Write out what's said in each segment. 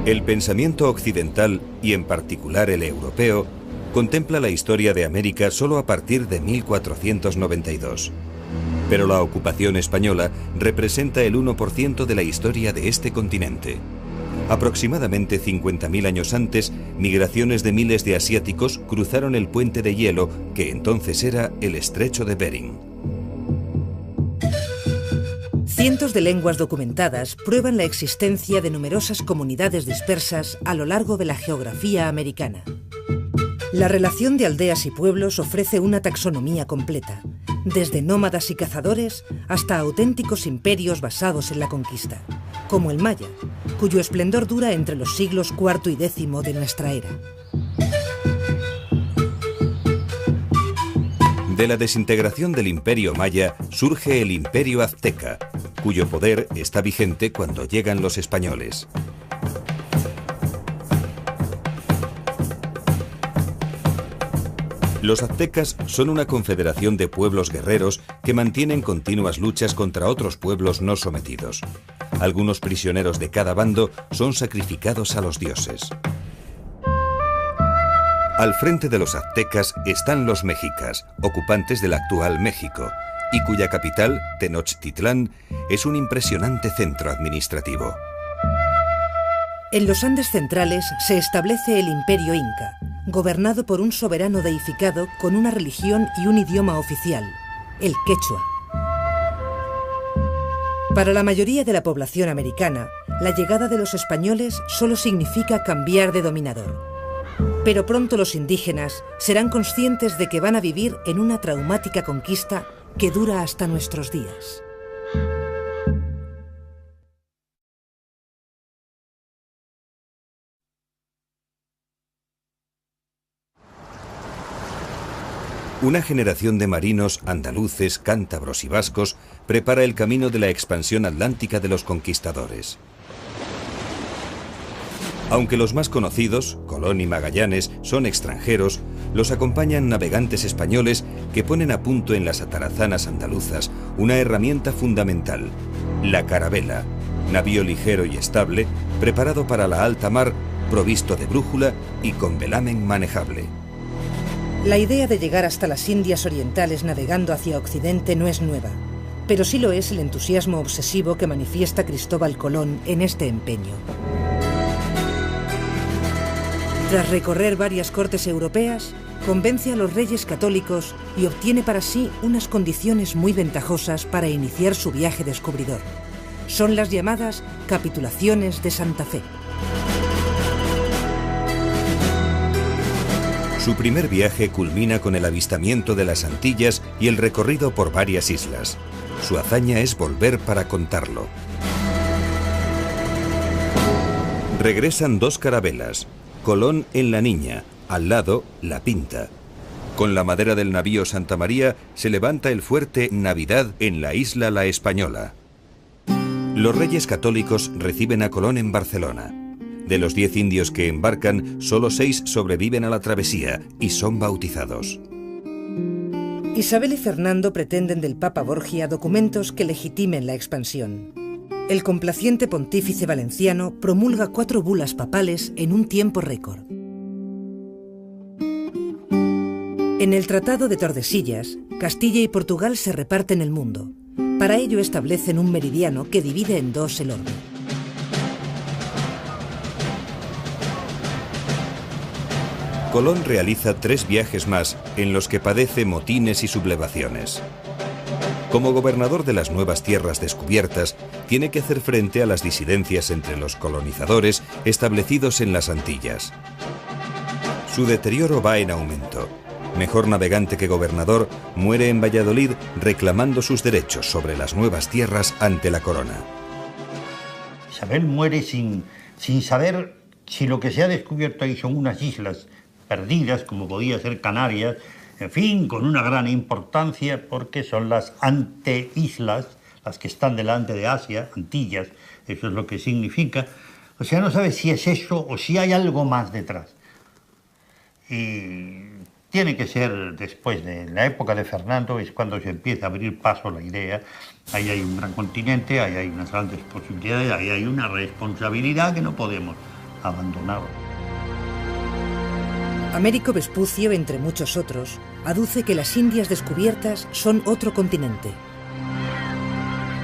El pensamiento occidental, y en particular el europeo, contempla la historia de América solo a partir de 1492. Pero la ocupación española representa el 1% de la historia de este continente. Aproximadamente 50.000 años antes, migraciones de miles de asiáticos cruzaron el puente de hielo que entonces era el Estrecho de Bering. Cientos de lenguas documentadas prueban la existencia de numerosas comunidades dispersas a lo largo de la geografía americana. La relación de aldeas y pueblos ofrece una taxonomía completa, desde nómadas y cazadores hasta auténticos imperios basados en la conquista, como el maya, cuyo esplendor dura entre los siglos IV y X de nuestra era. De la desintegración del imperio maya surge el imperio azteca, cuyo poder está vigente cuando llegan los españoles. Los aztecas son una confederación de pueblos guerreros que mantienen continuas luchas contra otros pueblos no sometidos. Algunos prisioneros de cada bando son sacrificados a los dioses. Al frente de los aztecas están los mexicas, ocupantes del actual México, y cuya capital, Tenochtitlán, es un impresionante centro administrativo. En los Andes centrales se establece el Imperio Inca, gobernado por un soberano deificado con una religión y un idioma oficial, el quechua. Para la mayoría de la población americana, la llegada de los españoles solo significa cambiar de dominador. Pero pronto los indígenas serán conscientes de que van a vivir en una traumática conquista que dura hasta nuestros días. Una generación de marinos andaluces, cántabros y vascos prepara el camino de la expansión atlántica de los conquistadores. Aunque los más conocidos, Colón y Magallanes, son extranjeros, los acompañan navegantes españoles que ponen a punto en las atarazanas andaluzas una herramienta fundamental, la carabela, navío ligero y estable, preparado para la alta mar, provisto de brújula y con velamen manejable. La idea de llegar hasta las Indias Orientales navegando hacia Occidente no es nueva, pero sí lo es el entusiasmo obsesivo que manifiesta Cristóbal Colón en este empeño. Tras recorrer varias cortes europeas, convence a los reyes católicos y obtiene para sí unas condiciones muy ventajosas para iniciar su viaje descubridor. Son las llamadas capitulaciones de Santa Fe. Su primer viaje culmina con el avistamiento de las Antillas y el recorrido por varias islas. Su hazaña es volver para contarlo. Regresan dos carabelas, Colón en La Niña, al lado La Pinta. Con la madera del navío Santa María se levanta el fuerte Navidad en la isla La Española. Los reyes católicos reciben a Colón en Barcelona. De los 10 indios que embarcan, solo 6 sobreviven a la travesía y son bautizados. Isabel y Fernando pretenden del Papa Borgia documentos que legitimen la expansión. El complaciente pontífice valenciano promulga 4 bulas papales en un tiempo récord. En el Tratado de Tordesillas, Castilla y Portugal se reparten el mundo. Para ello establecen un meridiano que divide en 2 el orbe. Colón realiza 3 viajes más en los que padece motines y sublevaciones. Como gobernador de las nuevas tierras descubiertas, tiene que hacer frente a las disidencias entre los colonizadores establecidos en las Antillas. Su deterioro va en aumento. Mejor navegante que gobernador, muere en Valladolid reclamando sus derechos sobre las nuevas tierras ante la corona. Isabel muere sin saber si lo que se ha descubierto ahí son unas islas perdidas, como podía ser Canarias, en fin, con una gran importancia, porque son las anteislas, las que están delante de Asia, Antillas, eso es lo que significa. O sea, no sabe si es eso o si hay algo más detrás. Y tiene que ser después de la época de Fernando, es cuando se empieza a abrir paso la idea. Ahí hay un gran continente, ahí hay unas grandes posibilidades, ahí hay una responsabilidad que no podemos abandonar. Américo Vespucio, entre muchos otros, aduce que las Indias descubiertas son otro continente.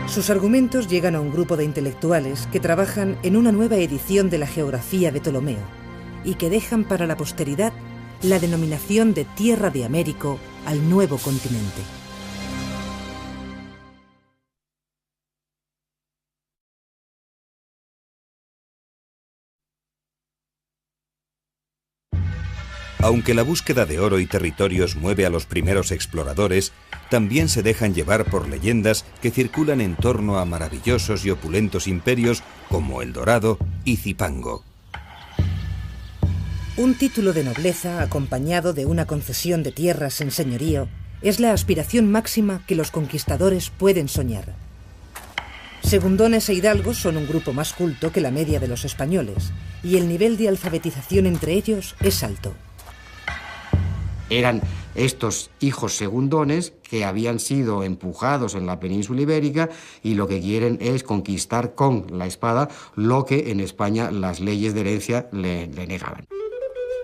Sus argumentos llegan a un grupo de intelectuales que trabajan en una nueva edición de la geografía de Ptolomeo y que dejan para la posteridad la denominación de Tierra de Américo al nuevo continente. Aunque la búsqueda de oro y territorios mueve a los primeros exploradores, también se dejan llevar por leyendas que circulan en torno a maravillosos y opulentos imperios como El Dorado y Zipango. Un título de nobleza acompañado de una concesión de tierras en señorío es la aspiración máxima que los conquistadores pueden soñar. Segundones e hidalgos son un grupo más culto que la media de los españoles, y el nivel de alfabetización entre ellos es alto. Eran estos hijos segundones que habían sido empujados en la península ibérica y lo que quieren es conquistar con la espada lo que en España las leyes de herencia le negaban.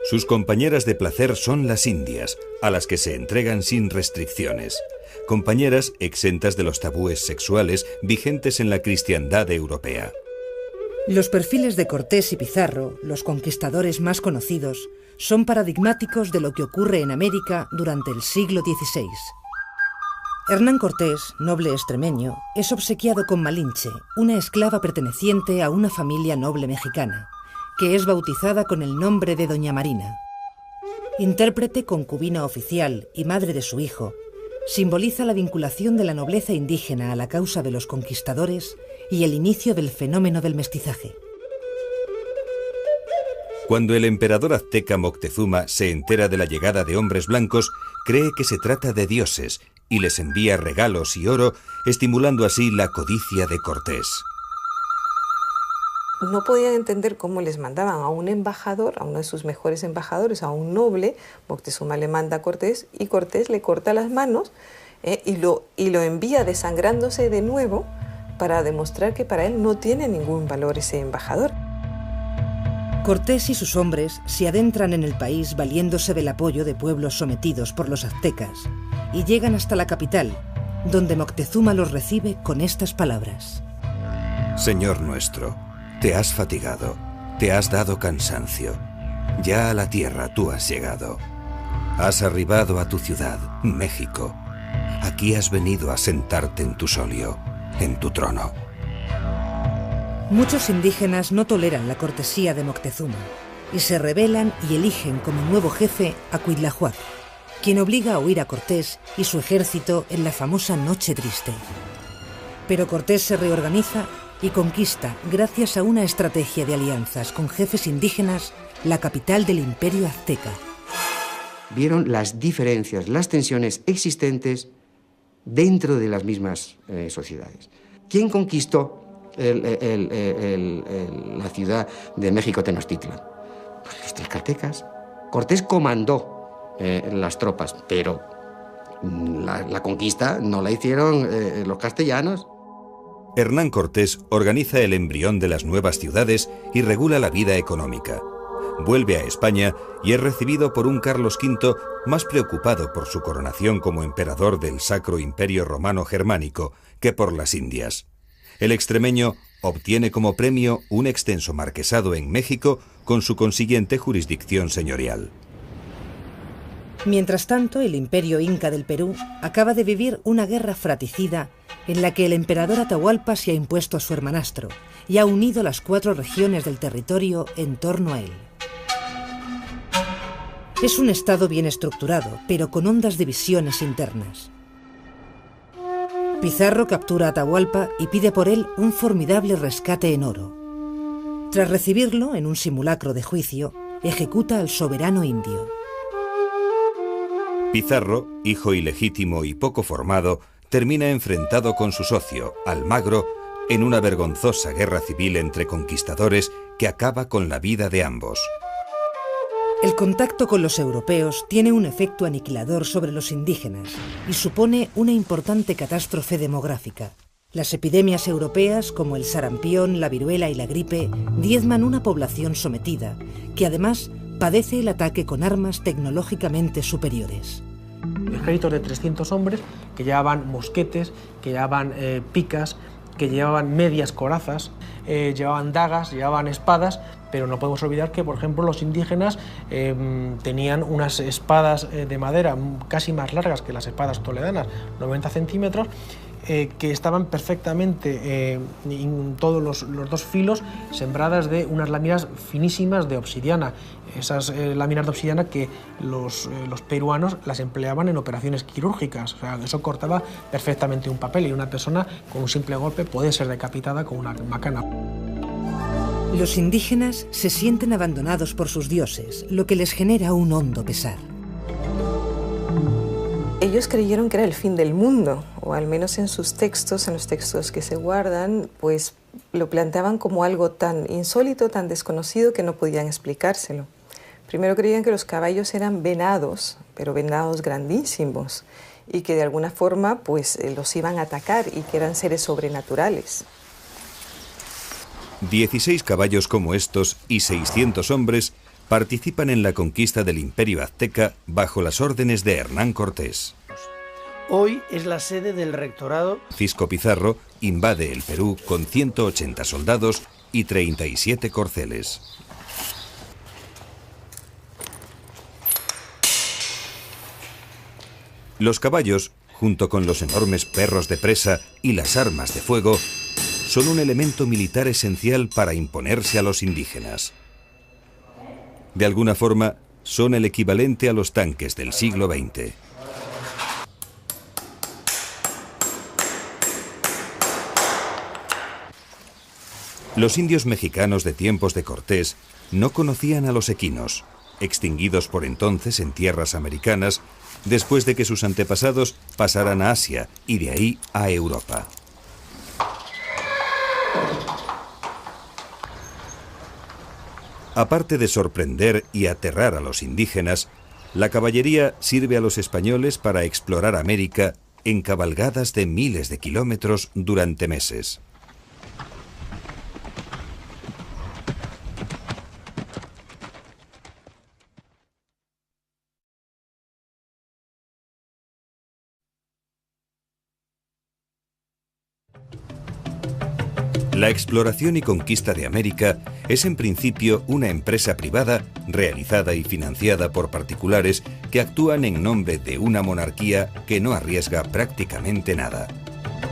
Sus compañeras de placer son las indias, a las que se entregan sin restricciones. Compañeras exentas de los tabúes sexuales vigentes en la cristiandad europea. Los perfiles de Cortés y Pizarro, los conquistadores más conocidos, son paradigmáticos de lo que ocurre en América durante el siglo XVI. Hernán Cortés, noble extremeño, es obsequiado con Malinche, una esclava perteneciente a una familia noble mexicana, que es bautizada con el nombre de Doña Marina. Intérprete, concubina oficial y madre de su hijo, simboliza la vinculación de la nobleza indígena a la causa de los conquistadores y el inicio del fenómeno del mestizaje. Cuando el emperador azteca Moctezuma se entera de la llegada de hombres blancos, cree que se trata de dioses y les envía regalos y oro, estimulando así la codicia de Cortés. No podían entender cómo les mandaban a un embajador, a uno de sus mejores embajadores, a un noble. Moctezuma le manda a Cortés y Cortés le corta las manos y lo envía desangrándose de nuevo para demostrar que para él no tiene ningún valor ese embajador. Cortés y sus hombres se adentran en el país valiéndose del apoyo de pueblos sometidos por los aztecas y llegan hasta la capital, donde Moctezuma los recibe con estas palabras. Señor nuestro, te has fatigado, te has dado cansancio. Ya a la tierra tú has llegado. Has arribado a tu ciudad, México. Aquí has venido a sentarte en tu solio, en tu trono. Muchos indígenas no toleran la cortesía de Moctezuma y se rebelan y eligen como nuevo jefe a Cuitlahuac, quien obliga a huir a Cortés y su ejército en la famosa Noche Triste. Pero Cortés se reorganiza y conquista, gracias a una estrategia de alianzas con jefes indígenas, la capital del Imperio Azteca. Vieron las diferencias, las tensiones existentes dentro de las mismas sociedades. ¿Quién conquistó la ciudad de México Tenochtitlan? Pues los tlaxcaltecas. Cortés comandó las tropas, pero la conquista no la hicieron los castellanos. Hernán Cortés organiza el embrión de las nuevas ciudades y regula la vida económica. Vuelve a España y es recibido por un Carlos V más preocupado por su coronación como emperador del Sacro Imperio Romano Germánico que por las Indias. El extremeño obtiene como premio un extenso marquesado en México con su consiguiente jurisdicción señorial. Mientras tanto, el Imperio Inca del Perú acaba de vivir una guerra fratricida en la que el emperador Atahualpa se ha impuesto a su hermanastro y ha unido las 4 regiones del territorio en torno a él. Es un estado bien estructurado, pero con hondas divisiones internas. Pizarro captura a Atahualpa y pide por él un formidable rescate en oro. Tras recibirlo, en un simulacro de juicio, ejecuta al soberano indio. Pizarro, hijo ilegítimo y poco formado, termina enfrentado con su socio, Almagro, en una vergonzosa guerra civil entre conquistadores que acaba con la vida de ambos. El contacto con los europeos tiene un efecto aniquilador sobre los indígenas y supone una importante catástrofe demográfica, Las epidemias europeas, como el sarampión, la viruela y la gripe, diezman una población sometida, que además padece el ataque con armas tecnológicamente superiores. Ejércitos de 300 hombres que llevaban mosquetes, que llevaban picas, que llevaban medias corazas, llevaban dagas, llevaban espadas, pero no podemos olvidar que, por ejemplo, los indígenas tenían unas espadas de madera casi más largas que las espadas toledanas, 90 centímetros, que estaban perfectamente en todos los dos filos sembradas de unas láminas finísimas de obsidiana. Esas láminas de obsidiana que los peruanos las empleaban en operaciones quirúrgicas. O sea, eso cortaba perfectamente un papel y una persona con un simple golpe puede ser decapitada con una macana. Los indígenas se sienten abandonados por sus dioses, lo que les genera un hondo pesar. Ellos creyeron que era el fin del mundo, o al menos en sus textos, en los textos que se guardan, pues lo planteaban como algo tan insólito, tan desconocido que no podían explicárselo. Primero creían que los caballos eran venados, pero venados grandísimos, y que de alguna forma pues los iban a atacar y que eran seres sobrenaturales. 16 caballos como estos y 600 hombres participan en la conquista del Imperio Azteca bajo las órdenes de Hernán Cortés. Hoy es la sede del rectorado. Francisco Pizarro invade el Perú con 180 soldados y 37 corceles. Los caballos, junto con los enormes perros de presa y las armas de fuego, son un elemento militar esencial para imponerse a los indígenas. De alguna forma, son el equivalente a los tanques del siglo XX. Los indios mexicanos de tiempos de Cortés no conocían a los equinos, extinguidos por entonces en tierras americanas, después de que sus antepasados pasaran a Asia y de ahí a Europa. Aparte de sorprender y aterrar a los indígenas, la caballería sirve a los españoles para explorar América en cabalgadas de miles de kilómetros durante meses. La exploración y conquista de América es en principio una empresa privada realizada y financiada por particulares que actúan en nombre de una monarquía que no arriesga prácticamente nada.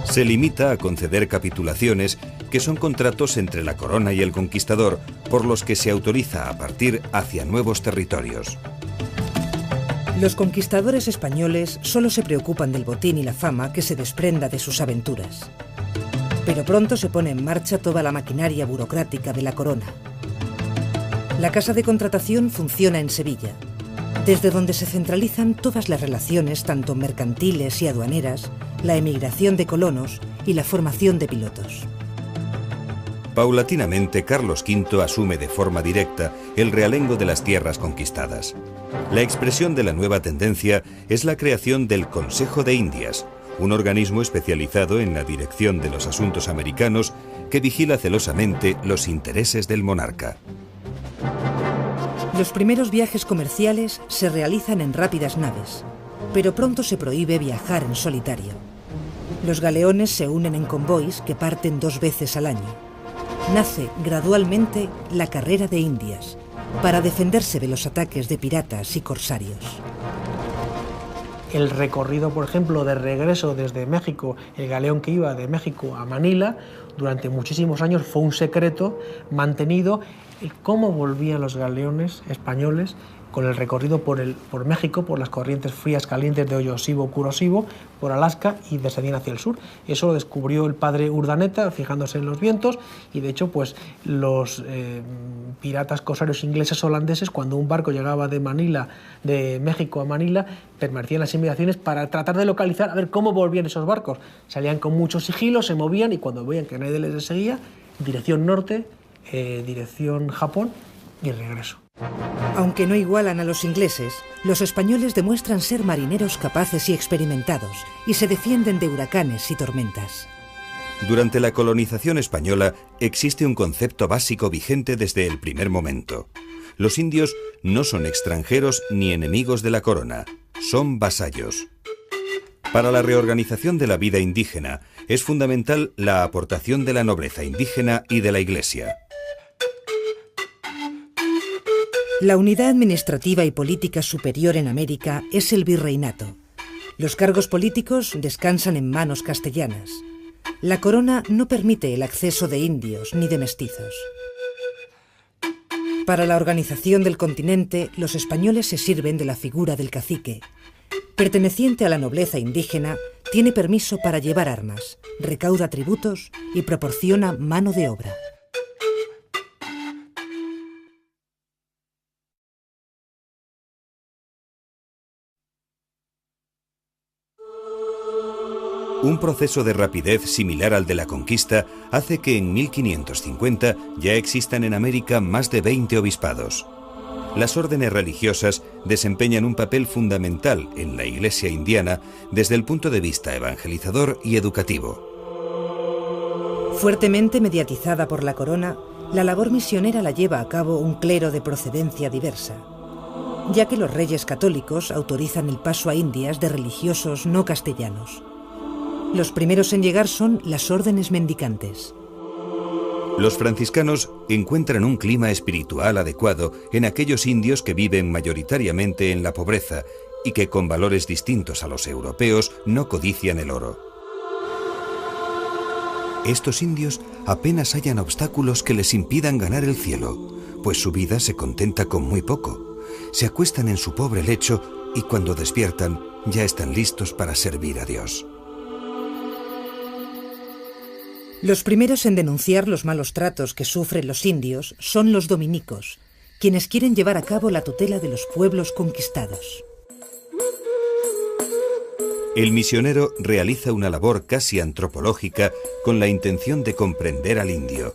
Se limita a conceder capitulaciones que son contratos entre la corona y el conquistador por los que se autoriza a partir hacia nuevos territorios. Los conquistadores españoles solo se preocupan del botín y la fama que se desprenda de sus aventuras. Pero pronto se pone en marcha toda la maquinaria burocrática de la corona. La casa de contratación funciona en Sevilla, desde donde se centralizan todas las relaciones, tanto mercantiles y aduaneras, la emigración de colonos y la formación de pilotos. Paulatinamente, Carlos V asume de forma directa el realengo de las tierras conquistadas. La expresión de la nueva tendencia es la creación del Consejo de Indias, un organismo especializado en la dirección de los asuntos americanos que vigila celosamente los intereses del monarca. Los primeros viajes comerciales se realizan en rápidas naves, pero pronto se prohíbe viajar en solitario. Los galeones se unen en convoys que parten 2 veces al año. Nace gradualmente la carrera de Indias, para defenderse de los ataques de piratas y corsarios. El recorrido, por ejemplo, de regreso desde México, el galeón que iba de México a Manila, durante muchísimos años fue un secreto mantenido, cómo volvían los galeones españoles con el recorrido por México, por las corrientes frías calientes de Oyosibo, Kurosibo, por Alaska y descendían hacia el sur. Eso lo descubrió el padre Urdaneta, fijándose en los vientos, y de hecho pues los piratas corsarios ingleses holandeses, cuando un barco llegaba de México a Manila, permanecían en las inmediaciones para tratar de localizar, a ver cómo volvían esos barcos. Salían con mucho sigilo, se movían y cuando veían que nadie les seguía, dirección norte, dirección Japón y regreso. Aunque no igualan a los ingleses, los españoles demuestran ser marineros capaces y experimentados y se defienden de huracanes y tormentas. Durante la colonización española existe un concepto básico vigente desde el primer momento. Los indios no son extranjeros ni enemigos de la corona, son vasallos. Para la reorganización de la vida indígena es fundamental la aportación de la nobleza indígena y de la Iglesia. La unidad administrativa y política superior en América es el virreinato. Los cargos políticos descansan en manos castellanas. La corona no permite el acceso de indios ni de mestizos. Para la organización del continente, los españoles se sirven de la figura del cacique. Perteneciente a la nobleza indígena, tiene permiso para llevar armas, recauda tributos y proporciona mano de obra. Un proceso de rapidez similar al de la conquista hace que en 1550 ya existan en América más de 20 obispados. Las órdenes religiosas desempeñan un papel fundamental en la Iglesia indiana desde el punto de vista evangelizador y educativo. Fuertemente mediatizada por la corona, la labor misionera la lleva a cabo un clero de procedencia diversa, ya que los reyes católicos autorizan el paso a Indias de religiosos no castellanos. Los primeros en llegar son las órdenes mendicantes. Los franciscanos encuentran un clima espiritual adecuado en aquellos indios que viven mayoritariamente en la pobreza y que con valores distintos a los europeos no codician el oro. Estos indios apenas hallan obstáculos que les impidan ganar el cielo, pues su vida se contenta con muy poco. Se acuestan en su pobre lecho y cuando despiertan ya están listos para servir a Dios. Los primeros en denunciar los malos tratos que sufren los indios son los dominicos, quienes quieren llevar a cabo la tutela de los pueblos conquistados. El misionero realiza una labor casi antropológica con la intención de comprender al indio.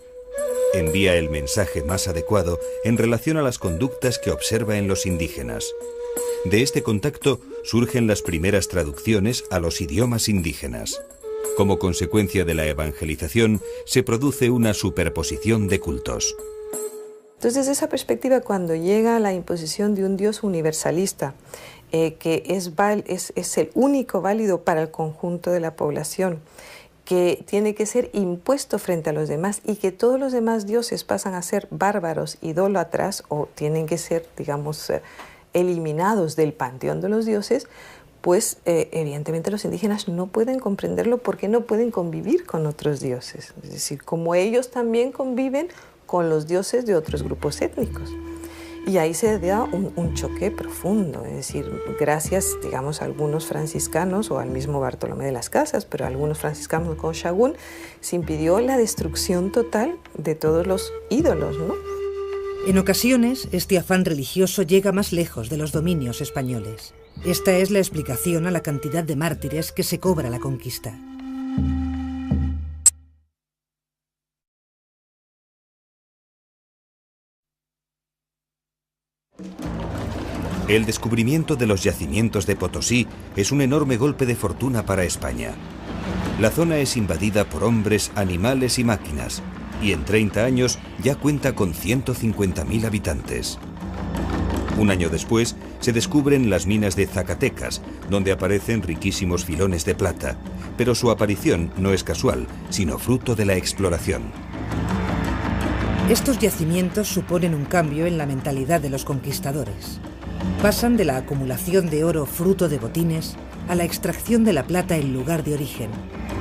Envía el mensaje más adecuado en relación a las conductas que observa en los indígenas. De este contacto surgen las primeras traducciones a los idiomas indígenas. Como consecuencia de la evangelización, se produce una superposición de cultos. Entonces, desde esa perspectiva, cuando llega la imposición de un Dios universalista, que es el único válido para el conjunto de la población, que tiene que ser impuesto frente a los demás y que todos los demás dioses pasan a ser bárbaros, idólatras o tienen que ser, digamos, eliminados del panteón de los dioses, pues evidentemente los indígenas no pueden comprenderlo porque no pueden convivir con otros dioses. Es decir, como ellos también conviven con los dioses de otros grupos étnicos. Y ahí se da un choque profundo, es decir, gracias, digamos, a algunos franciscanos o al mismo Bartolomé de las Casas, pero a algunos franciscanos con Sahagún, se impidió la destrucción total de todos los ídolos, ¿no? En ocasiones, este afán religioso llega más lejos de los dominios españoles. Esta es la explicación a la cantidad de mártires que se cobra la conquista. El descubrimiento de los yacimientos de Potosí es un enorme golpe de fortuna para España. La zona es invadida por hombres, animales y máquinas, y en 30 años ya cuenta con 150.000 habitantes. Un año después, se descubren las minas de Zacatecas, donde aparecen riquísimos filones de plata, pero su aparición no es casual, sino fruto de la exploración. Estos yacimientos suponen un cambio en la mentalidad de los conquistadores. Pasan de la acumulación de oro fruto de botines a la extracción de la plata en lugar de origen,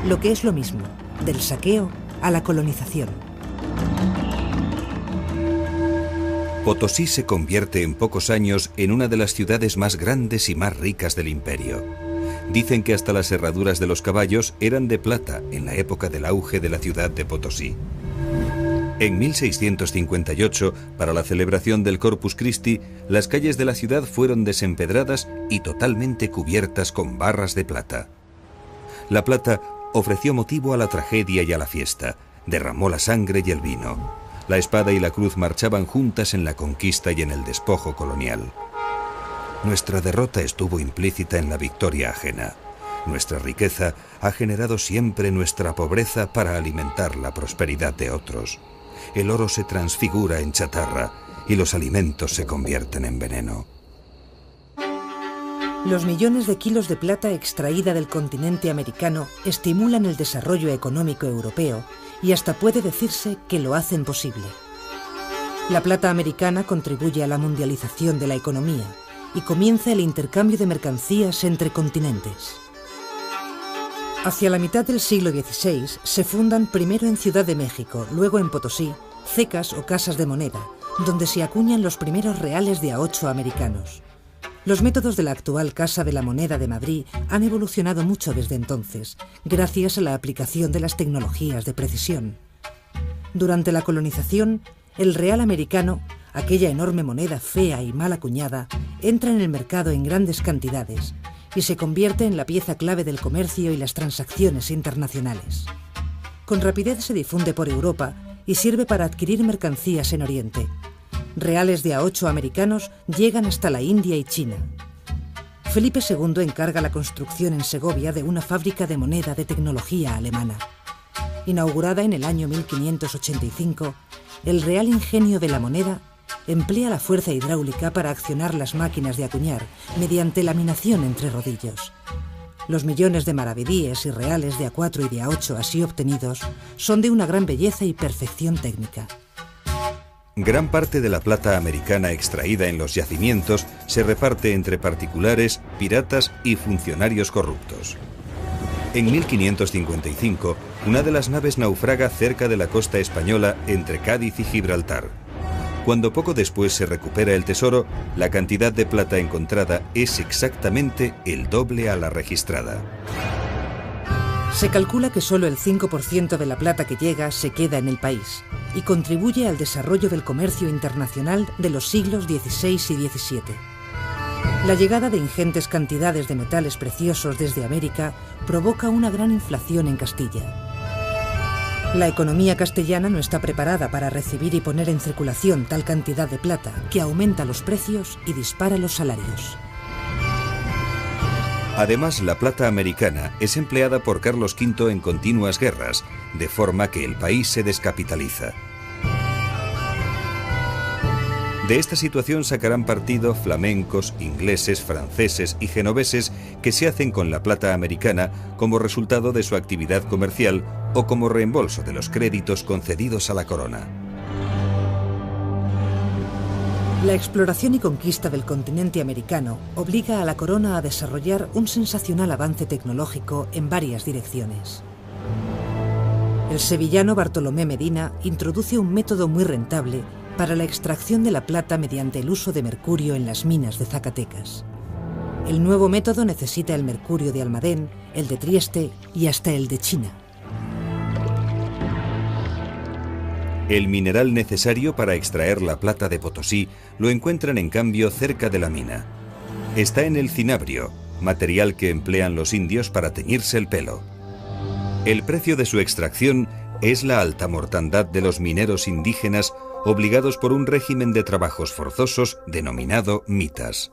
lo que es lo mismo, del saqueo a la colonización. Potosí se convierte en pocos años en una de las ciudades más grandes y más ricas del imperio. Dicen que hasta las herraduras de los caballos eran de plata en la época del auge de la ciudad de Potosí. En 1658, para la celebración del Corpus Christi, las calles de la ciudad fueron desempedradas y totalmente cubiertas con barras de plata. La plata ofreció motivo a la tragedia y a la fiesta, derramó la sangre y el vino. La espada y la cruz marchaban juntas en la conquista y en el despojo colonial. Nuestra derrota estuvo implícita en la victoria ajena. Nuestra riqueza ha generado siempre nuestra pobreza para alimentar la prosperidad de otros. El oro se transfigura en chatarra y los alimentos se convierten en veneno. Los millones de kilos de plata extraída del continente americano estimulan el desarrollo económico europeo y hasta puede decirse que lo hacen posible. La plata americana contribuye a la mundialización de la economía y comienza el intercambio de mercancías entre continentes. Hacia la mitad del siglo XVI se fundan primero en Ciudad de México, luego en Potosí, cecas o casas de moneda, donde se acuñan los primeros reales de a 8 americanos. Los métodos de la actual Casa de la Moneda de Madrid han evolucionado mucho desde entonces, gracias a la aplicación de las tecnologías de precisión. Durante la colonización, el real americano, aquella enorme moneda fea y mal acuñada, entra en el mercado en grandes cantidades y se convierte en la pieza clave del comercio y las transacciones internacionales. Con rapidez se difunde por Europa y sirve para adquirir mercancías en Oriente. Reales de a 8 americanos llegan hasta la India y China. Felipe II encarga la construcción en Segovia de una fábrica de moneda de tecnología alemana. Inaugurada en el año 1585, el Real Ingenio de la Moneda emplea la fuerza hidráulica para accionar las máquinas de acuñar mediante laminación entre rodillos. Los millones de maravedíes y reales de a 4 y de a 8 así obtenidos son de una gran belleza y perfección técnica. Gran parte de la plata americana extraída en los yacimientos se reparte entre particulares, piratas y funcionarios corruptos. En 1555, una de las naves naufraga cerca de la costa española entre Cádiz y Gibraltar. Cuando poco después se recupera el tesoro, la cantidad de plata encontrada es exactamente el doble a la registrada. Se calcula que solo el 5% de la plata que llega se queda en el país y contribuye al desarrollo del comercio internacional de los siglos XVI y XVII. La llegada de ingentes cantidades de metales preciosos desde América provoca una gran inflación en Castilla. La economía castellana no está preparada para recibir y poner en circulación tal cantidad de plata que aumenta los precios y dispara los salarios. Además, la plata americana es empleada por Carlos V en continuas guerras, de forma que el país se descapitaliza. De esta situación sacarán partido flamencos, ingleses, franceses y genoveses que se hacen con la plata americana como resultado de su actividad comercial o como reembolso de los créditos concedidos a la corona. La exploración y conquista del continente americano obliga a la corona a desarrollar un sensacional avance tecnológico en varias direcciones. El sevillano Bartolomé Medina introduce un método muy rentable para la extracción de la plata mediante el uso de mercurio en las minas de Zacatecas. El nuevo método necesita el mercurio de Almadén, el de Trieste y hasta el de China. El mineral necesario para extraer la plata de Potosí lo encuentran en cambio cerca de la mina. Está en el cinabrio, material que emplean los indios para teñirse el pelo. El precio de su extracción es la alta mortandad de los mineros indígenas obligados por un régimen de trabajos forzosos denominado mitas.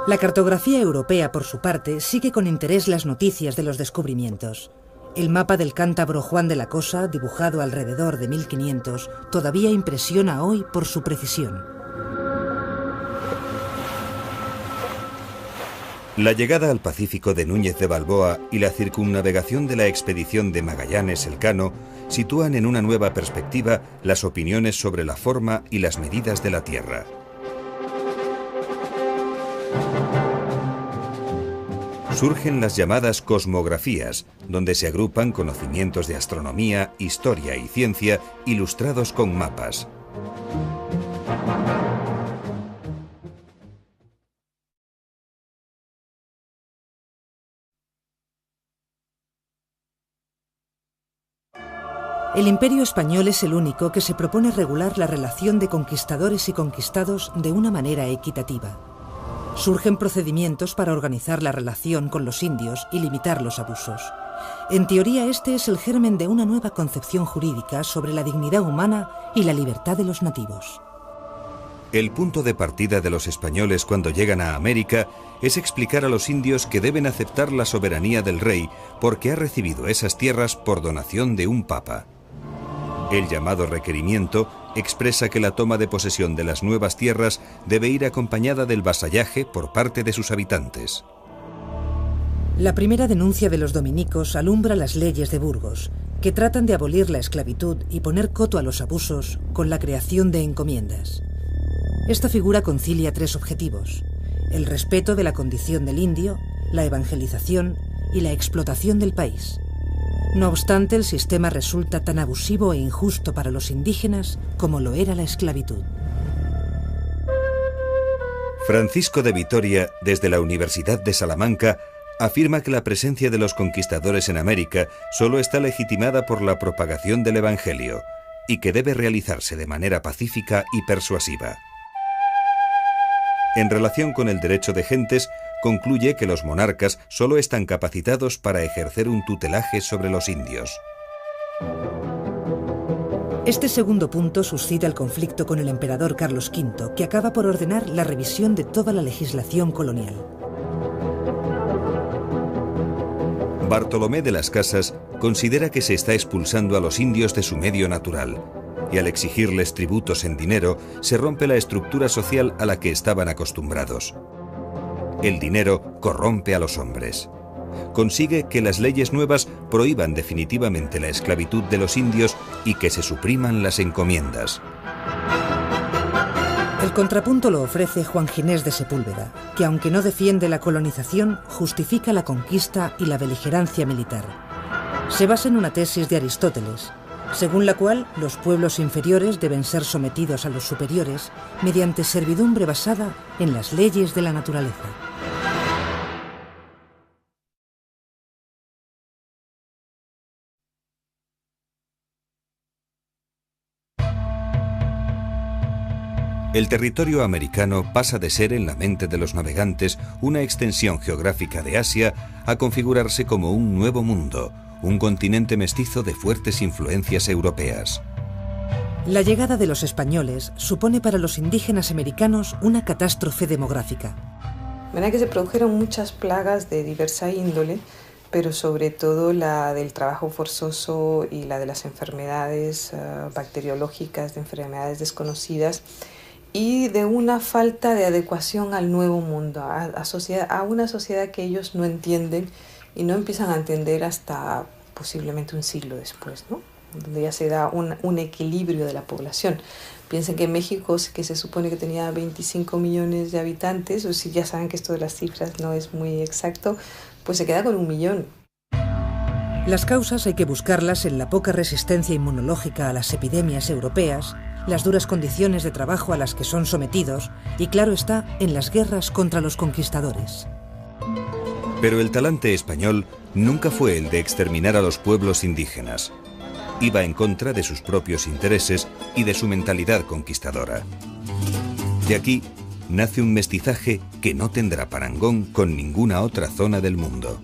La cartografía europea, por su parte, sigue con interés las noticias de los descubrimientos. El mapa del cántabro Juan de la Cosa, dibujado alrededor de 1500, todavía impresiona hoy por su precisión. La llegada al Pacífico de Núñez de Balboa y la circunnavegación de la expedición de Magallanes Elcano sitúan en una nueva perspectiva las opiniones sobre la forma y las medidas de la Tierra. Surgen las llamadas cosmografías, donde se agrupan conocimientos de astronomía, historia y ciencia ilustrados con mapas. El Imperio español es el único que se propone regular la relación de conquistadores y conquistados de una manera equitativa. Surgen procedimientos para organizar la relación con los indios y limitar los abusos. En teoría, este es el germen de una nueva concepción jurídica sobre la dignidad humana y la libertad de los nativos. El punto de partida de los españoles cuando llegan a América es explicar a los indios que deben aceptar la soberanía del rey porque ha recibido esas tierras por donación de un papa. El llamado requerimiento expresa que la toma de posesión de las nuevas tierras debe ir acompañada del vasallaje por parte de sus habitantes. La primera denuncia de los dominicos alumbra las leyes de Burgos, que tratan de abolir la esclavitud y poner coto a los abusos con la creación de encomiendas. Esta figura concilia tres objetivos: el respeto de la condición del indio, la evangelización y la explotación del país. No obstante, el sistema resulta tan abusivo e injusto para los indígenas como lo era la esclavitud. Francisco de Vitoria, desde la Universidad de Salamanca, afirma que la presencia de los conquistadores en América solo está legitimada por la propagación del Evangelio y que debe realizarse de manera pacífica y persuasiva. En relación con el derecho de gentes, concluye que los monarcas solo están capacitados para ejercer un tutelaje sobre los indios. Este segundo punto suscita el conflicto con el emperador Carlos V, que acaba por ordenar la revisión de toda la legislación colonial. Bartolomé de las Casas considera que se está expulsando a los indios de su medio natural, y al exigirles tributos en dinero se rompe la estructura social a la que estaban acostumbrados. El dinero corrompe a los hombres. Consigue que las leyes nuevas prohíban definitivamente la esclavitud de los indios y que se supriman las encomiendas. El contrapunto lo ofrece Juan Ginés de Sepúlveda, que aunque no defiende la colonización, justifica la conquista y la beligerancia militar. Se basa en una tesis de Aristóteles, según la cual los pueblos inferiores deben ser sometidos a los superiores mediante servidumbre basada en las leyes de la naturaleza. El territorio americano pasa de ser en la mente de los navegantes una extensión geográfica de Asia a configurarse como un nuevo mundo, un continente mestizo de fuertes influencias europeas. La llegada de los españoles supone para los indígenas americanos una catástrofe demográfica. De manera que se produjeron muchas plagas de diversa índole, pero sobre todo la del trabajo forzoso y la de las enfermedades bacteriológicas, de enfermedades desconocidas, y de una falta de adecuación al nuevo mundo, a una sociedad que ellos no entienden y no empiezan a entender hasta posiblemente un siglo después, ¿no? Donde ya se da un equilibrio de la población. Piensen que México, que se supone que tenía 25 millones de habitantes, o si ya saben que esto de las cifras no es muy exacto, pues se queda con 1 millón. Las causas hay que buscarlas en la poca resistencia inmunológica a las epidemias europeas, las duras condiciones de trabajo a las que son sometidos y, claro está, en las guerras contra los conquistadores. Pero el talante español nunca fue el de exterminar a los pueblos indígenas. Iba en contra de sus propios intereses y de su mentalidad conquistadora. De aquí nace un mestizaje que no tendrá parangón con ninguna otra zona del mundo.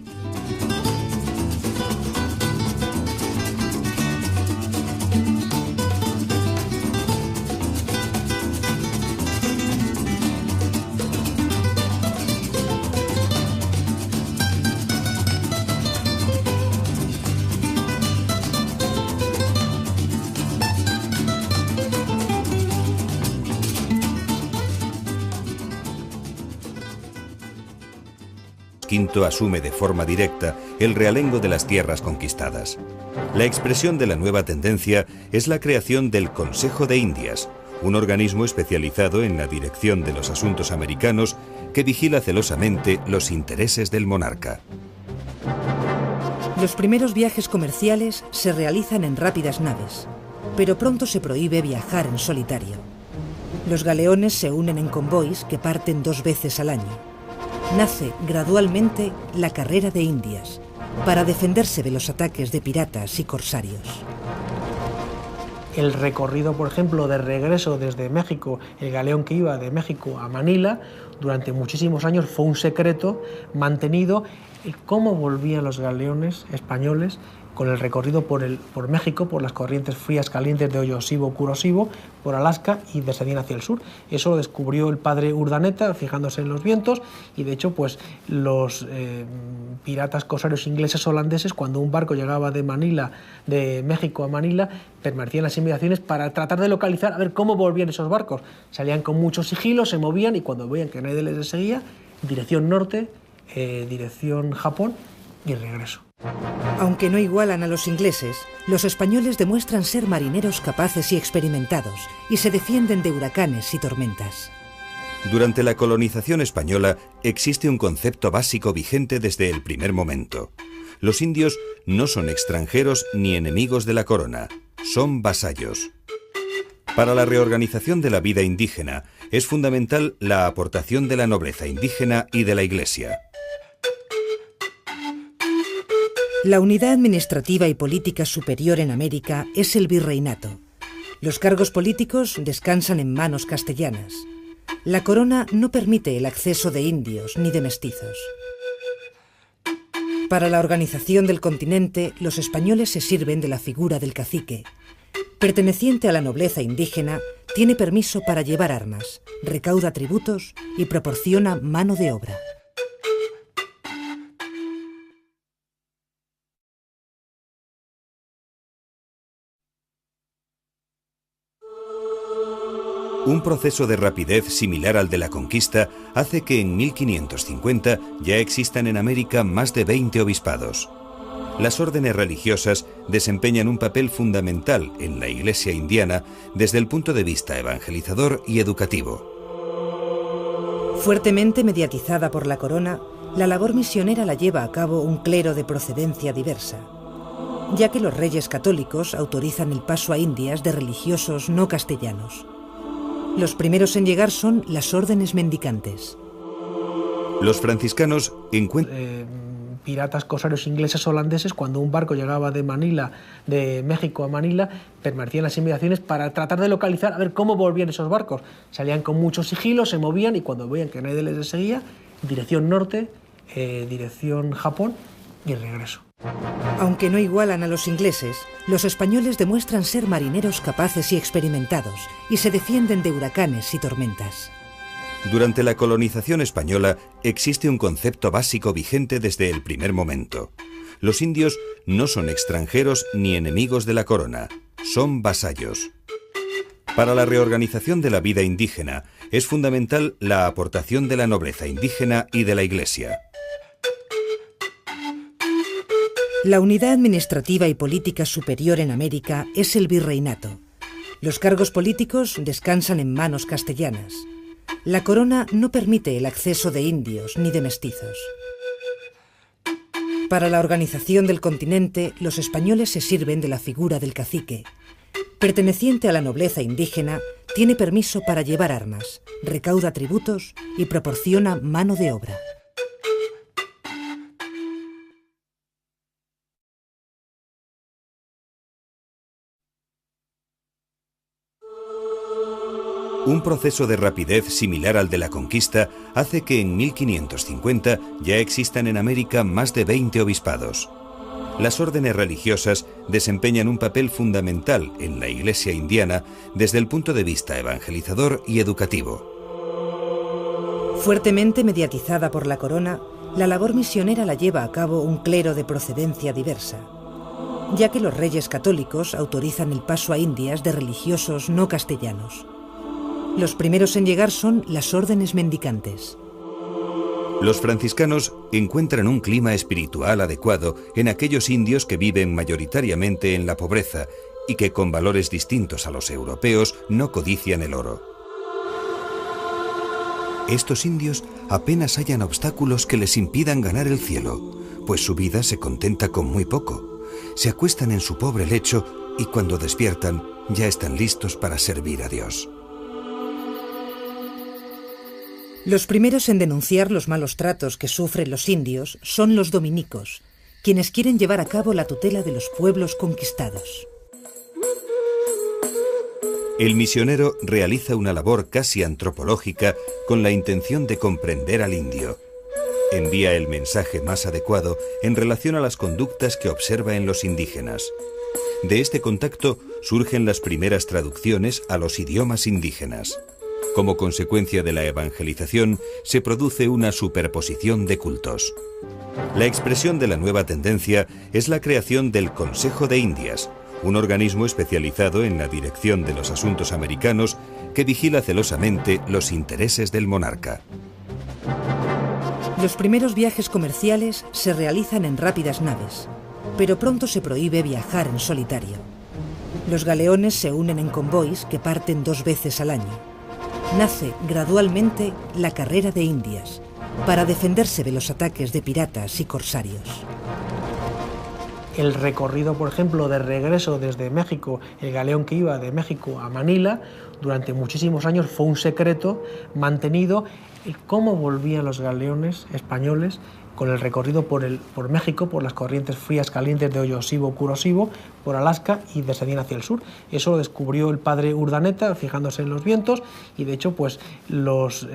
V asume de forma directa el realengo de las tierras conquistadas. La expresión de la nueva tendencia es la creación del Consejo de Indias, un organismo especializado en la dirección de los asuntos americanos que vigila celosamente los intereses del monarca. Los primeros viajes comerciales se realizan en rápidas naves, pero pronto se prohíbe viajar en solitario. Los galeones se unen en convoys que parten 2 veces al año. Nace gradualmente la carrera de Indias, para defenderse de los ataques de piratas y corsarios. El recorrido, por ejemplo, de regreso desde México, el galeón que iba de México a Manila, durante muchísimos años fue un secreto mantenido. Cómo volvían los galeones españoles con el recorrido por México, por las corrientes frías calientes de Oyosibo-Kurosibo, por Alaska y descendían hacia el sur. Eso lo descubrió el padre Urdaneta, fijándose en los vientos, y de hecho pues los piratas corsarios ingleses holandeses, cuando un barco llegaba de México a Manila, permanecían en las inmediaciones para tratar de localizar a ver cómo volvían esos barcos. Salían con mucho sigilo, se movían, y cuando veían que nadie les seguía, dirección norte, dirección Japón y regreso. Aunque no igualan a los ingleses, los españoles demuestran ser marineros capaces y experimentados y se defienden de huracanes y tormentas. Durante la colonización española existe un concepto básico vigente desde el primer momento. Los indios no son extranjeros ni enemigos de la corona, son vasallos. Para la reorganización de la vida indígena es fundamental la aportación de la nobleza indígena y de la Iglesia. La unidad administrativa y política superior en América es el virreinato. Los cargos políticos descansan en manos castellanas. La corona no permite el acceso de indios ni de mestizos. Para la organización del continente, los españoles se sirven de la figura del cacique. Perteneciente a la nobleza indígena, tiene permiso para llevar armas, recauda tributos y proporciona mano de obra. Un proceso de rapidez similar al de la conquista hace que en 1550 ya existan en América más de 20 obispados. Las órdenes religiosas desempeñan un papel fundamental en la Iglesia indiana desde el punto de vista evangelizador y educativo. Fuertemente mediatizada por la corona, la labor misionera la lleva a cabo un clero de procedencia diversa, ya que los reyes católicos autorizan el paso a Indias de religiosos no castellanos. Los primeros en llegar son las órdenes mendicantes. Los franciscanos encuentran piratas corsarios ingleses holandeses, cuando un barco llegaba de México a Manila, permanecían en las inmediaciones para tratar de localizar a ver cómo volvían esos barcos. Salían con mucho sigilo, se movían, y cuando veían que nadie les seguía, dirección norte, dirección Japón y regreso. Aunque no igualan a los ingleses, los españoles demuestran ser marineros capaces y experimentados y se defienden de huracanes y tormentas. Durante la colonización española existe un concepto básico vigente desde el primer momento. Los indios no son extranjeros ni enemigos de la corona, son vasallos. Para la reorganización de la vida indígena es fundamental la aportación de la nobleza indígena y de la Iglesia. La unidad administrativa y política superior en América es el virreinato. Los cargos políticos descansan en manos castellanas. La corona no permite el acceso de indios ni de mestizos. Para la organización del continente, los españoles se sirven de la figura del cacique. Perteneciente a la nobleza indígena, tiene permiso para llevar armas, recauda tributos y proporciona mano de obra. Un proceso de rapidez similar al de la conquista hace que en 1550 ya existan en América más de 20 obispados. Las órdenes religiosas desempeñan un papel fundamental en la Iglesia indiana desde el punto de vista evangelizador y educativo. Fuertemente mediatizada por la corona, la labor misionera la lleva a cabo un clero de procedencia diversa, ya que los reyes católicos autorizan el paso a Indias de religiosos no castellanos. Los primeros en llegar son las órdenes mendicantes. Los franciscanos encuentran un clima espiritual adecuado en aquellos indios que viven mayoritariamente en la pobreza y que con valores distintos a los europeos no codician el oro. Estos indios apenas hallan obstáculos que les impidan ganar el cielo, pues su vida se contenta con muy poco. Se acuestan en su pobre lecho y cuando despiertan ya están listos para servir a Dios. Los primeros en denunciar los malos tratos que sufren los indios son los dominicos, quienes quieren llevar a cabo la tutela de los pueblos conquistados. El misionero realiza una labor casi antropológica con la intención de comprender al indio. envía el mensaje más adecuado en relación a las conductas que observa en los indígenas. De este contacto surgen las primeras traducciones a los idiomas indígenas. Como consecuencia de la evangelización, se produce una superposición de cultos. La expresión de la nueva tendencia es la creación del Consejo de Indias, un organismo especializado en la dirección de los asuntos americanos que vigila celosamente los intereses del monarca. Los primeros viajes comerciales se realizan en rápidas naves, pero pronto se prohíbe viajar en solitario. Los galeones se unen en convoys que parten 2 veces al año. Nace gradualmente la carrera de Indias, para defenderse de los ataques de piratas y corsarios. El recorrido, por ejemplo, de regreso desde México, el galeón que iba de México a Manila, durante muchísimos años fue un secreto mantenido. Cómo volvían los galeones españoles con el recorrido por México, por las corrientes frías calientes de Oyosibo, Kurosibo, por Alaska y descendían hacia el sur. Eso lo descubrió el padre Urdaneta, fijándose en los vientos, y de hecho pues los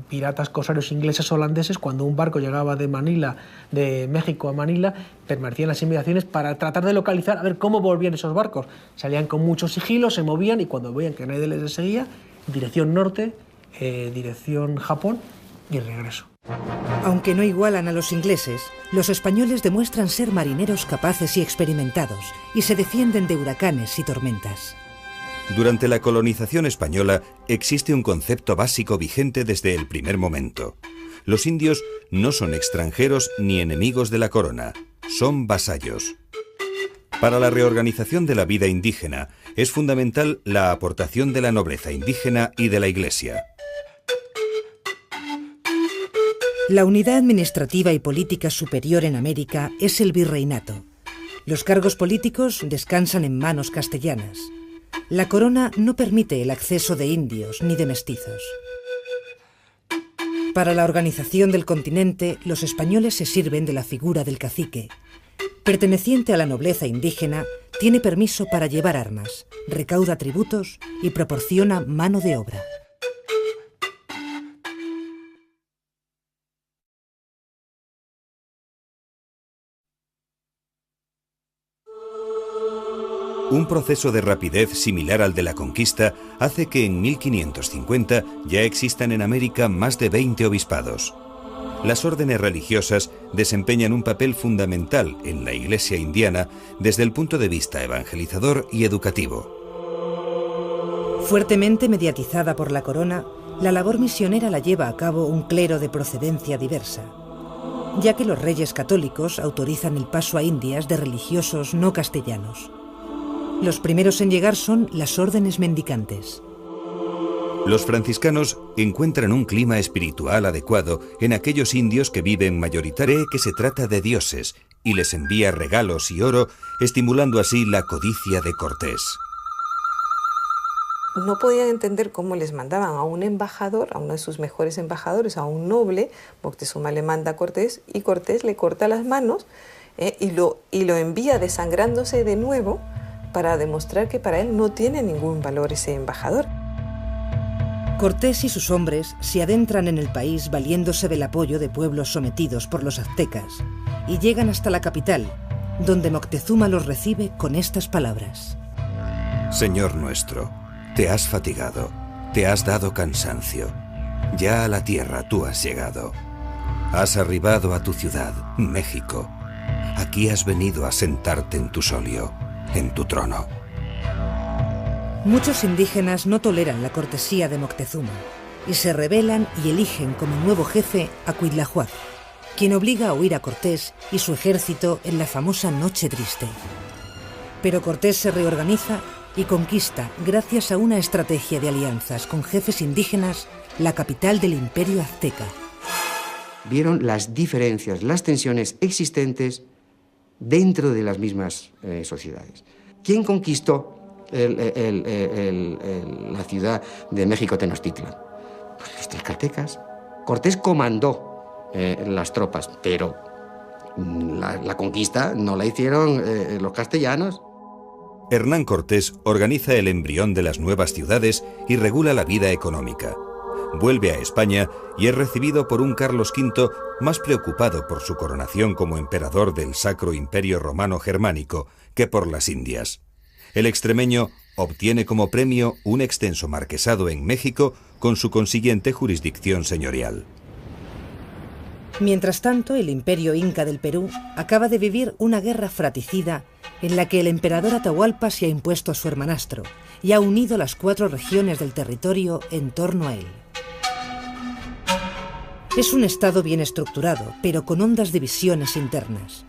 piratas corsarios ingleses holandeses, cuando un barco llegaba de México a Manila, permanecían en las inmediaciones para tratar de localizar a ver cómo volvían esos barcos. Salían con mucho sigilo, se movían, y cuando veían que nadie les seguía, dirección norte, dirección Japón y regreso. Aunque no igualan a los ingleses, los españoles demuestran ser marineros capaces y experimentados y se defienden de huracanes y tormentas. Durante la colonización española existe un concepto básico vigente desde el primer momento. Los indios no son extranjeros ni enemigos de la corona, son vasallos. Para la reorganización de la vida indígena es fundamental la aportación de la nobleza indígena y de la Iglesia. La unidad administrativa y política superior en América es el virreinato. Los cargos políticos descansan en manos castellanas. La corona no permite el acceso de indios ni de mestizos. Para la organización del continente, los españoles se sirven de la figura del cacique. Perteneciente a la nobleza indígena, tiene permiso para llevar armas, recauda tributos y proporciona mano de obra. Un proceso de rapidez similar al de la conquista hace que en 1550 ya existan en América más de 20 obispados. Las órdenes religiosas desempeñan un papel fundamental en la Iglesia indiana desde el punto de vista evangelizador y educativo. Fuertemente mediatizada por la corona, la labor misionera la lleva a cabo un clero de procedencia diversa, ya que los reyes católicos autorizan el paso a Indias de religiosos no castellanos. Los primeros en llegar son las órdenes mendicantes. Los franciscanos encuentran un clima espiritual adecuado en aquellos indios que viven mayoritariamente, que se trata de dioses, y les envía regalos y oro, estimulando así la codicia de Cortés. No podían entender cómo les mandaban a un embajador, a uno de sus mejores embajadores, a un noble. Moctezuma le manda a Cortés y Cortés le corta las manos y lo envía desangrándose de nuevo para demostrar que para él no tiene ningún valor ese embajador. Cortés y sus hombres se adentran en el país valiéndose del apoyo de pueblos sometidos por los aztecas y llegan hasta la capital, donde Moctezuma los recibe con estas palabras. Señor nuestro, te has fatigado, te has dado cansancio. Ya a la tierra tú has llegado. Has arribado a tu ciudad, México. Aquí has venido a sentarte en tu solio, en tu trono. Muchos indígenas no toleran la cortesía de Moctezuma y se rebelan y eligen como nuevo jefe a Cuitlahuac, quien obliga a huir a Cortés y su ejército en la famosa Noche Triste. Pero Cortés se reorganiza y conquista, gracias a una estrategia de alianzas con jefes indígenas, la capital del Imperio Azteca. Vieron las diferencias, las tensiones existentes dentro de las mismas sociedades. ¿Quién conquistó la ciudad de México Tenochtitlan? Pues los tlaxcaltecas. Cortés comandó las tropas, pero la conquista no la hicieron los castellanos. Hernán Cortés organiza el embrión de las nuevas ciudades y regula la vida económica. vuelve a España y es recibido por un Carlos V más preocupado por su coronación como emperador del Sacro Imperio Romano Germánico que por las Indias. El extremeño obtiene como premio un extenso marquesado en México con su consiguiente jurisdicción señorial. Mientras tanto, el Imperio Inca del Perú acaba de vivir una guerra fratricida en la que el emperador Atahualpa se ha impuesto a su hermanastro y ha unido las 4 regiones del territorio en torno a él. Es un estado bien estructurado, pero con hondas divisiones internas.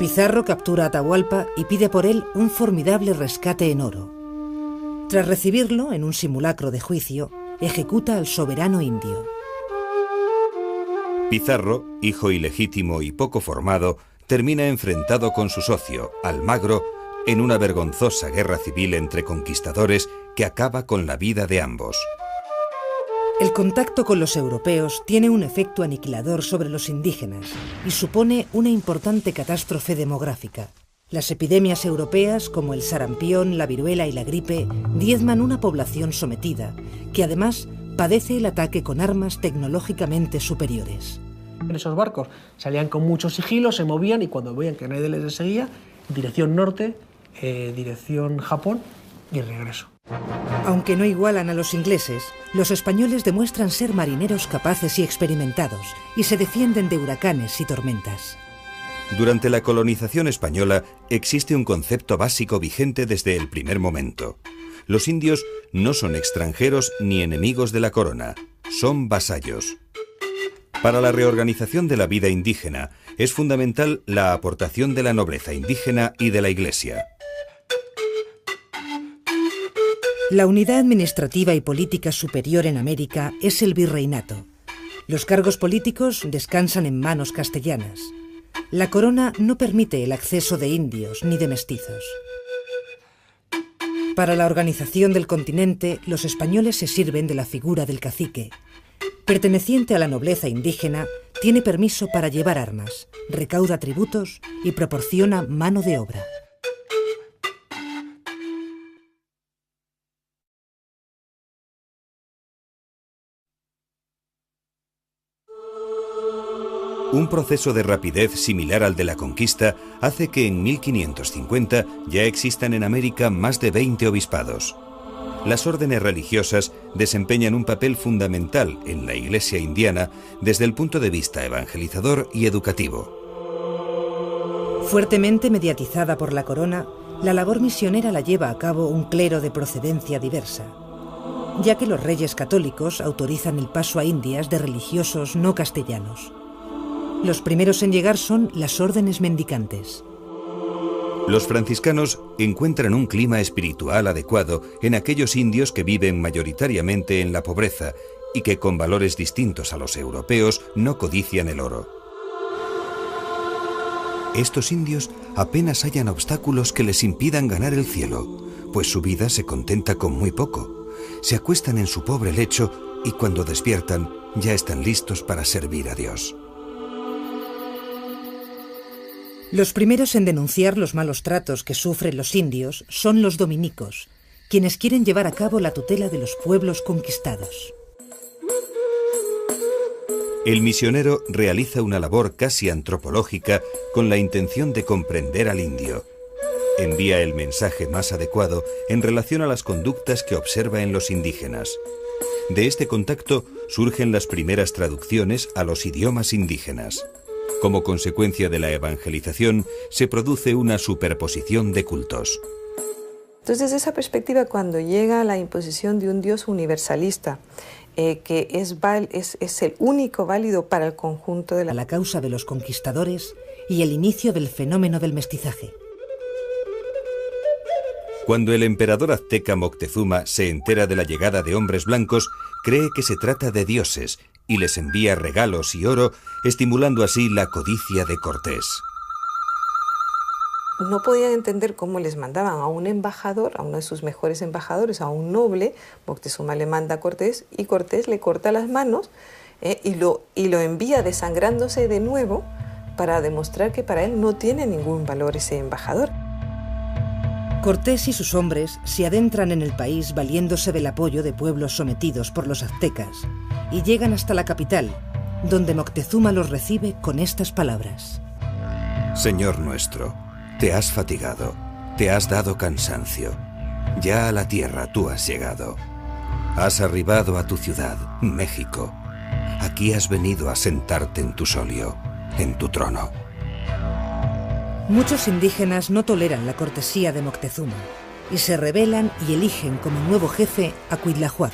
Pizarro captura a Atahualpa y pide por él un formidable rescate en oro. Tras recibirlo, en un simulacro de juicio, ejecuta al soberano indio. Pizarro, hijo ilegítimo y poco formado, termina enfrentado con su socio, Almagro, en una vergonzosa guerra civil entre conquistadores que acaba con la vida de ambos. El contacto con los europeos tiene un efecto aniquilador sobre los indígenas y supone una importante catástrofe demográfica. Las epidemias europeas, como el sarampión, la viruela y la gripe, diezman una población sometida, que además padece el ataque con armas tecnológicamente superiores. En esos barcos salían con mucho sigilo, se movían y cuando veían que nadie les seguía, dirección norte, dirección Japón y regreso. Aunque no igualan a los ingleses, los españoles demuestran ser marineros capaces y experimentados y se defienden de huracanes y tormentas. Durante la colonización española existe un concepto básico vigente desde el primer momento. Los indios no son extranjeros ni enemigos de la corona, son vasallos. Para la reorganización de la vida indígena es fundamental la aportación de la nobleza indígena y de la Iglesia. La unidad administrativa y política superior en América es el virreinato. Los cargos políticos descansan en manos castellanas. La corona no permite el acceso de indios ni de mestizos. Para la organización del continente, los españoles se sirven de la figura del cacique. Perteneciente a la nobleza indígena, tiene permiso para llevar armas, recauda tributos y proporciona mano de obra. Un proceso de rapidez similar al de la conquista hace que en 1550 ya existan en América más de 20 obispados. Las órdenes religiosas desempeñan un papel fundamental en la Iglesia indiana desde el punto de vista evangelizador y educativo. Fuertemente mediatizada por la corona, la labor misionera la lleva a cabo un clero de procedencia diversa, ya que los reyes católicos autorizan el paso a Indias de religiosos no castellanos. Los primeros en llegar son las órdenes mendicantes. Los franciscanos encuentran un clima espiritual adecuado en aquellos indios que viven mayoritariamente en la pobreza y que con valores distintos a los europeos no codician el oro. Estos indios apenas hallan obstáculos que les impidan ganar el cielo, pues su vida se contenta con muy poco. Se acuestan en su pobre lecho y cuando despiertan ya están listos para servir a Dios. Los primeros en denunciar los malos tratos que sufren los indios son los dominicos, quienes quieren llevar a cabo la tutela de los pueblos conquistados. El misionero realiza una labor casi antropológica con la intención de comprender al indio. Envía el mensaje más adecuado en relación a las conductas que observa en los indígenas. De este contacto surgen las primeras traducciones a los idiomas indígenas. Como consecuencia de la evangelización, se produce una superposición de cultos. Entonces, desde esa perspectiva, cuando llega la imposición de un Dios universalista, que es el único válido para el conjunto de la causa de los conquistadores y el inicio del fenómeno del mestizaje. Cuando el emperador azteca Moctezuma se entera de la llegada de hombres blancos, cree que se trata de dioses y les envía regalos y oro, estimulando así la codicia de Cortés. No podían entender cómo les mandaban a un embajador, a uno de sus mejores embajadores, a un noble. Moctezuma le manda a Cortés y Cortés le corta las manos y lo envía desangrándose de nuevo para demostrar que para él no tiene ningún valor ese embajador. Cortés y sus hombres se adentran en el país valiéndose del apoyo de pueblos sometidos por los aztecas y llegan hasta la capital, donde Moctezuma los recibe con estas palabras. Señor nuestro, te has fatigado, te has dado cansancio. Ya a la tierra tú has llegado. Has arribado a tu ciudad, México. Aquí has venido a sentarte en tu solio, en tu trono. Muchos indígenas no toleran la cortesía de Moctezuma y se rebelan y eligen como nuevo jefe a Cuitlahuac,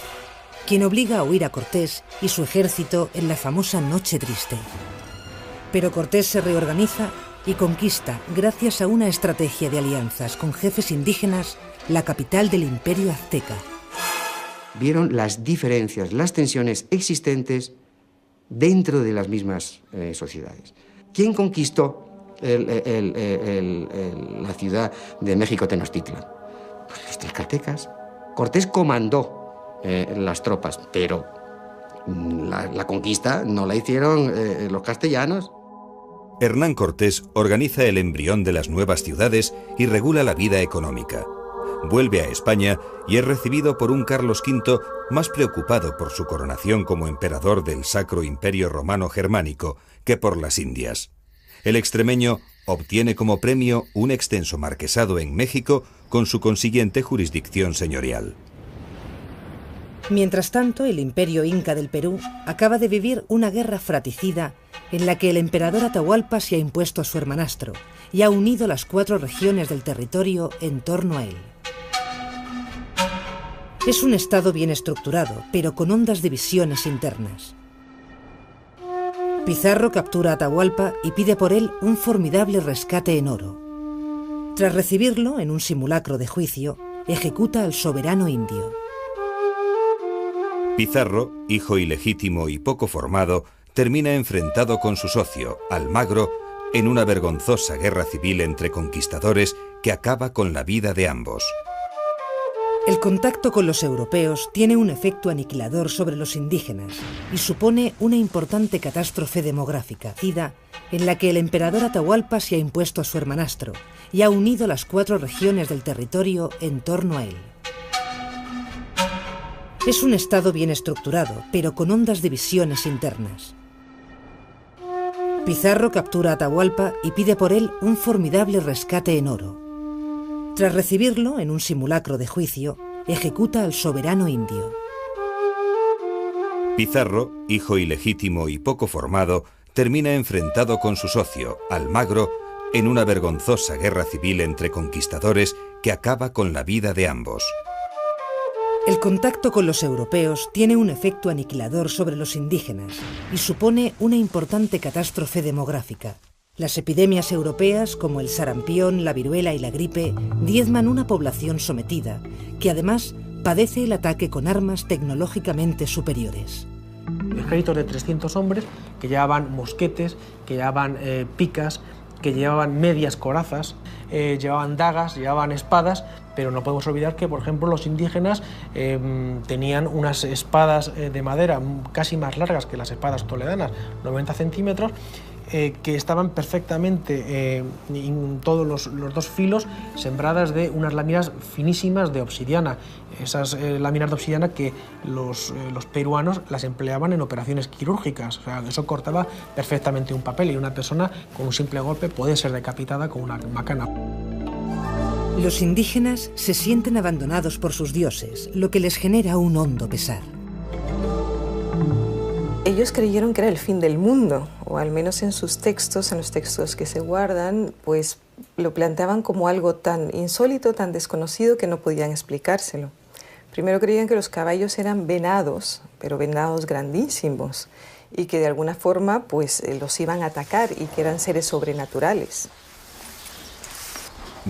quien obliga a huir a Cortés y su ejército en la famosa Noche Triste. Pero Cortés se reorganiza y conquista, gracias a una estrategia de alianzas con jefes indígenas, la capital del Imperio Azteca. Vieron las diferencias, las tensiones existentes dentro de las mismas sociedades. ¿Quién conquistó la ciudad de México Tenochtitlan? Pues los tlaxcaltecas. Cortés comandó las tropas, pero la conquista no la hicieron los castellanos. Hernán Cortés organiza el embrión de las nuevas ciudades y regula la vida económica. Vuelve a España y es recibido por un Carlos V más preocupado por su coronación como emperador del Sacro Imperio Romano Germánico que por las Indias. El extremeño obtiene como premio un extenso marquesado en México con su consiguiente jurisdicción señorial. Mientras tanto, el Imperio Inca del Perú acaba de vivir una guerra fratricida en la que el emperador Atahualpa se ha impuesto a su hermanastro y ha unido las 4 regiones del territorio en torno a él. Es un estado bien estructurado, pero con hondas divisiones internas. Pizarro captura a Atahualpa y pide por él un formidable rescate en oro. Tras recibirlo, en un simulacro de juicio, ejecuta al soberano indio. Pizarro, hijo ilegítimo y poco formado, termina enfrentado con su socio, Almagro, en una vergonzosa guerra civil entre conquistadores que acaba con la vida de ambos. El contacto con los europeos tiene un efecto aniquilador sobre los indígenas y supone una importante catástrofe demográfica, en la que el emperador Atahualpa se ha impuesto a su hermanastro y ha unido las 4 regiones del territorio en torno a él. Es un estado bien estructurado, pero con hondas divisiones internas. Pizarro captura a Atahualpa y pide por él un formidable rescate en oro. Tras recibirlo, en un simulacro de juicio, ejecuta al soberano indio. Pizarro, hijo ilegítimo y poco formado, termina enfrentado con su socio, Almagro, en una vergonzosa guerra civil entre conquistadores que acaba con la vida de ambos. El contacto con los europeos tiene un efecto aniquilador sobre los indígenas y supone una importante catástrofe demográfica. Las epidemias europeas, como el sarampión, la viruela y la gripe, diezman una población sometida, que además padece el ataque con armas tecnológicamente superiores. Ejércitos de 300 hombres que llevaban mosquetes, que llevaban picas, que llevaban medias corazas, llevaban dagas, llevaban espadas, pero no podemos olvidar que, por ejemplo, los indígenas tenían unas espadas de madera casi más largas que las espadas toledanas, 90 centímetros, que estaban perfectamente en todos los 2 filos sembradas de unas láminas finísimas de obsidiana. Esas láminas de obsidiana que los peruanos las empleaban en operaciones quirúrgicas. O sea, eso cortaba perfectamente un papel y una persona con un simple golpe puede ser decapitada con una macana. Los indígenas se sienten abandonados por sus dioses, lo que les genera un hondo pesar. Ellos creyeron que era el fin del mundo, o al menos en sus textos, en los textos que se guardan, pues lo planteaban como algo tan insólito, tan desconocido que no podían explicárselo. Primero creían que los caballos eran venados, pero venados grandísimos, y que de alguna forma pues los iban a atacar y que eran seres sobrenaturales.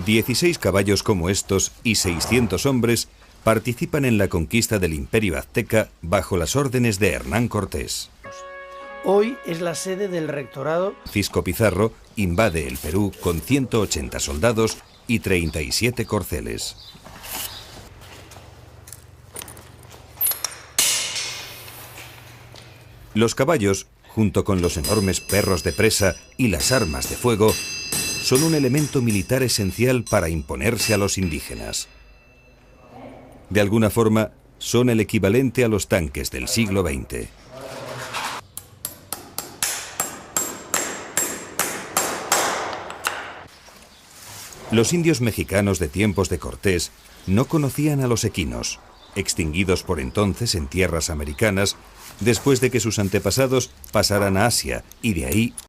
16 caballos como estos y 600 hombres participan en la conquista del Imperio Azteca bajo las órdenes de Hernán Cortés. Hoy es la sede del rectorado. Francisco Pizarro invade el Perú con 180 soldados y 37 corceles. Los caballos, junto con los enormes perros de presa y las armas de fuego, son un elemento militar esencial para imponerse a los indígenas. De alguna forma, son el equivalente a los tanques del siglo XX. Los indios mexicanos de tiempos de Cortés no conocían a los equinos, extinguidos por entonces en tierras americanas, después de que sus antepasados pasaran a Asia y de ahí